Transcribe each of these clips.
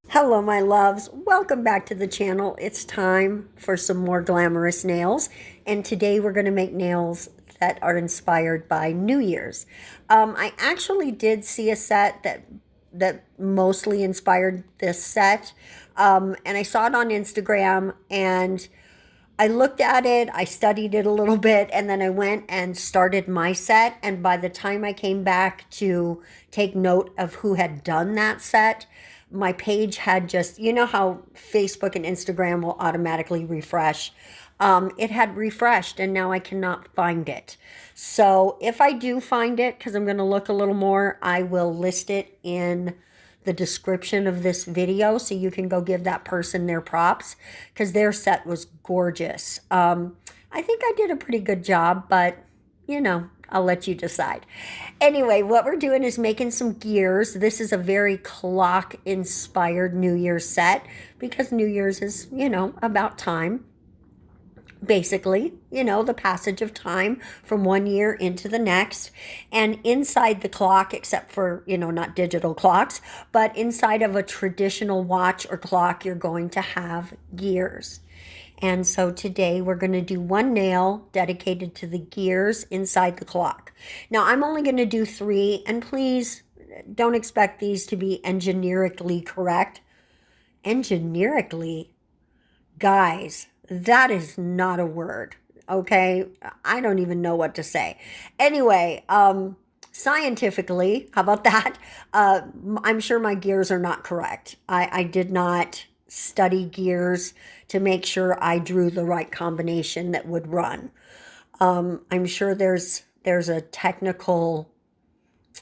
Hello, my loves. Welcome back to the channel. It's time for some more glamorous nails. And today we're going to make nails that are inspired by New Year's. I actually did see a set that mostly inspired this set. And I saw it on Instagram and I looked at it, I studied it a little bit, and then I went and started my set. And by the time I came back to take note of who had done that set, my page had just, you know how Facebook and Instagram will automatically refresh. It had refreshed and now I cannot find it. So if I do find it, because I'm going to look a little more, I will list it in the description of this video so you can go give that person their props because their set was gorgeous. I think I did a pretty good job, but you know, I'll let you decide. Anyway, what we're doing is making some gears. This is a very clock inspired New Year's set because New Year's is, you know, about time. Basically, you know, the passage of time from one year into the next. And inside the clock, except for, you know, not digital clocks, but inside of a traditional watch or clock, you're going to have gears. And so today we're going to do one nail dedicated to the gears inside the clock. Now I'm only going to do 3, and please don't expect these to be engineerically correct. Engineerically? Guys, that is not a word, okay? I don't even know what to say. Anyway, scientifically, how about that? I'm sure my gears are not correct. I did not study gears to make sure I drew the right combination that would run. I'm sure there's a technical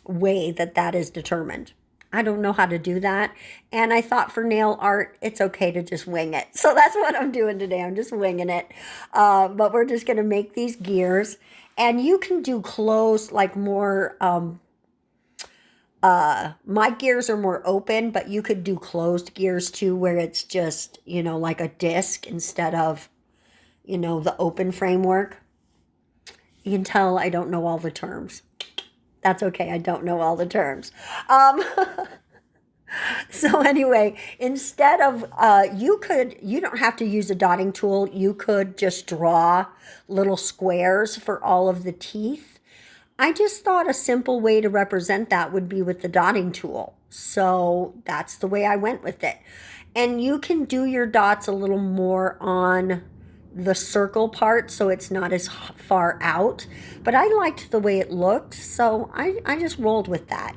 way that is determined. I don't know how to do that. And I thought for nail art, it's okay to just wing it. So that's what I'm doing today. I'm just winging it. But we're just going to make these gears. And you can do closed, like more, my gears are more open, but you could do closed gears too, where it's just, you know, like a disc instead of, you know, the open framework. You can tell I don't know all the terms. That's okay. I don't know all the terms. So anyway, instead of, you don't have to use a dotting tool. You could just draw little squares for all of the teeth. I just thought a simple way to represent that would be with the dotting tool. So that's the way I went with it. And you can do your dots a little more on the circle part so it's not as far out, but I liked the way it looked, so I just rolled with that.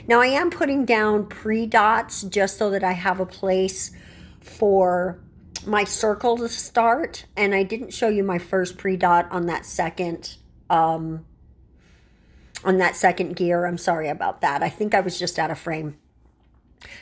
Now I am putting down pre-dots just so that I have a place for my circle to start, and I didn't show you my first pre-dot on that second gear. I'm sorry about that. I think I was just out of frame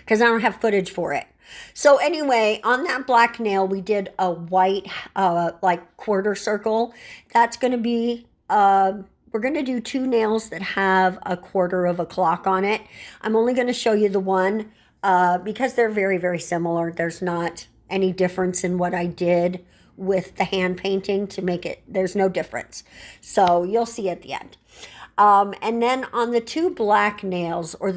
because I don't have footage for it. So anyway, on that black nail, we did a white, like quarter circle. That's going to be, we're going to do 2 nails that have a quarter of a clock on it. I'm only going to show you the one, because they're very, very similar. There's not any difference in what I did with the hand painting to make it, there's no difference. So you'll see at the end. And then on the 2 black nails, or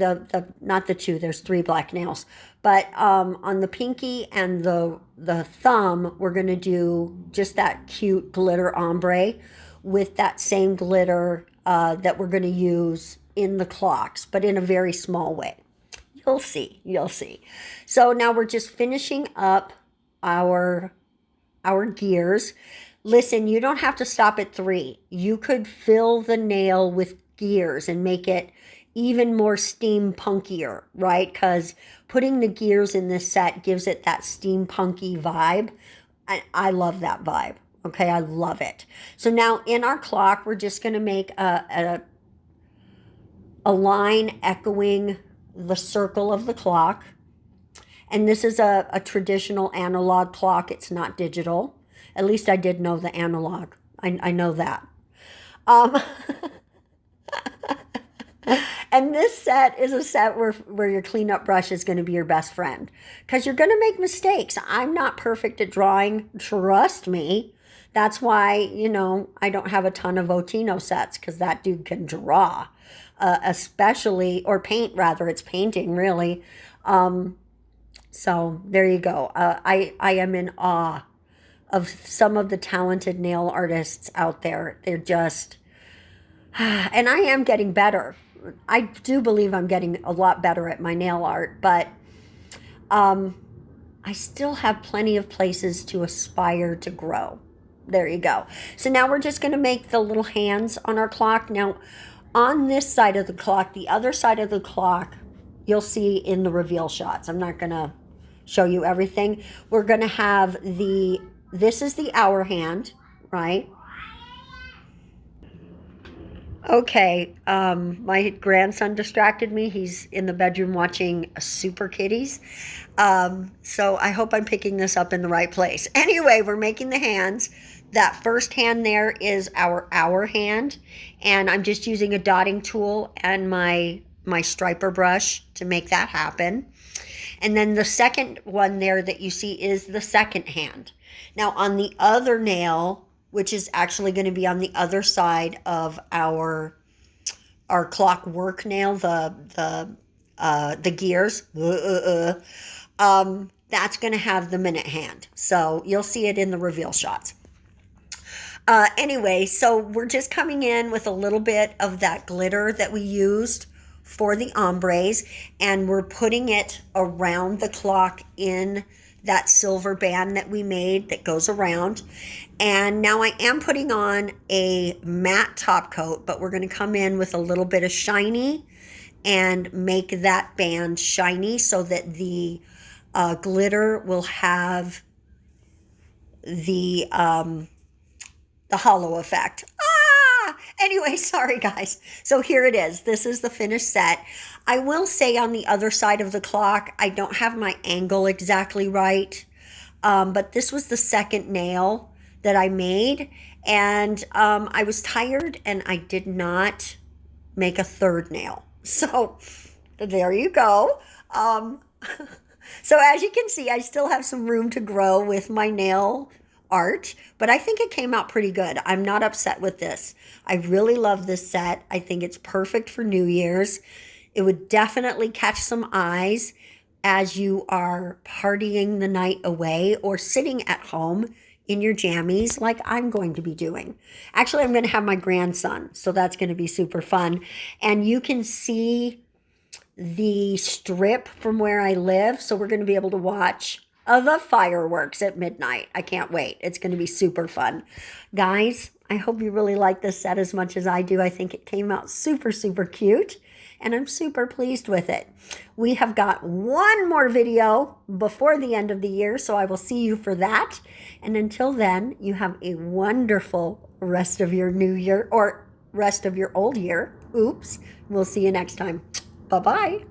not the 2, there's 3 black nails, but on the pinky and the thumb, we're going to do just that cute glitter ombre with that same glitter that we're going to use in the clocks, but in a very small way. You'll see, you'll see. So now we're just finishing up our gears. Listen, you don't have to stop at 3. You could fill the nail with gears and make it even more steampunkier, right? Because putting the gears in this set gives it that steampunky vibe. I love that vibe. Okay, I love it. So now in our clock, we're just going to make a line echoing the circle of the clock. And this is a traditional analog clock. It's not digital. At least I did know the analog. I know that. And this set is a set where your cleanup brush is going to be your best friend. Because you're going to make mistakes. I'm not perfect at drawing. Trust me. That's why, I don't have a ton of Otino sets, because that dude can draw, especially, or paint rather. It's painting, really. So there you go. I am in awe of some of the talented nail artists out there. They're just, and I am getting better. I do believe I'm getting a lot better at my nail art, but I still have plenty of places to aspire to grow. There you go. So now we're just going to make the little hands on our clock. Now, on this side of the clock, the other side of the clock, you'll see in the reveal shots. I'm not going to show you everything. We're going to have this is the hour hand, right? Okay, my grandson distracted me. He's in the bedroom watching Super Kitties. So I hope I'm picking this up in the right place. Anyway, we're making the hands. That first hand there is our hour hand, and I'm just using a dotting tool and my striper brush to make that happen. And then the second one there that you see is the second hand. Now on the other nail, which is actually going to be on the other side of our clockwork nail, the gears, that's going to have the minute hand. So you'll see it in the reveal shots. Anyway, so we're just coming in with a little bit of that glitter that we used for the ombres, and we're putting it around the clock in that silver band that we made that goes around. And now I am putting on a matte top coat, but we're going to come in with a little bit of shiny and make that band shiny so that the glitter will have the hollow effect. Anyway, sorry guys. So here it is. This is the finished set. I will say on the other side of the clock, I don't have my angle exactly right. But this was the second nail that I made. And I was tired and I did not make a third nail. So there you go. So as you can see, I still have some room to grow with my nail art, but I think it came out pretty good. I'm not upset with this. I really love this set. I think it's perfect for New Year's. It would definitely catch some eyes as you are partying the night away or sitting at home in your jammies like I'm going to be doing. Actually, I'm going to have my grandson, so that's going to be super fun. And you can see the strip from where I live, so we're going to be able to watch the fireworks at midnight. I can't wait. It's going to be super fun. Guys, I hope you really like this set as much as I do. I think it came out super, super cute, and I'm super pleased with it. We have got one more video before the end of the year, so I will see you for that. And until then, you have a wonderful rest of your new year, or rest of your old year. Oops. We'll see you next time. Bye-bye.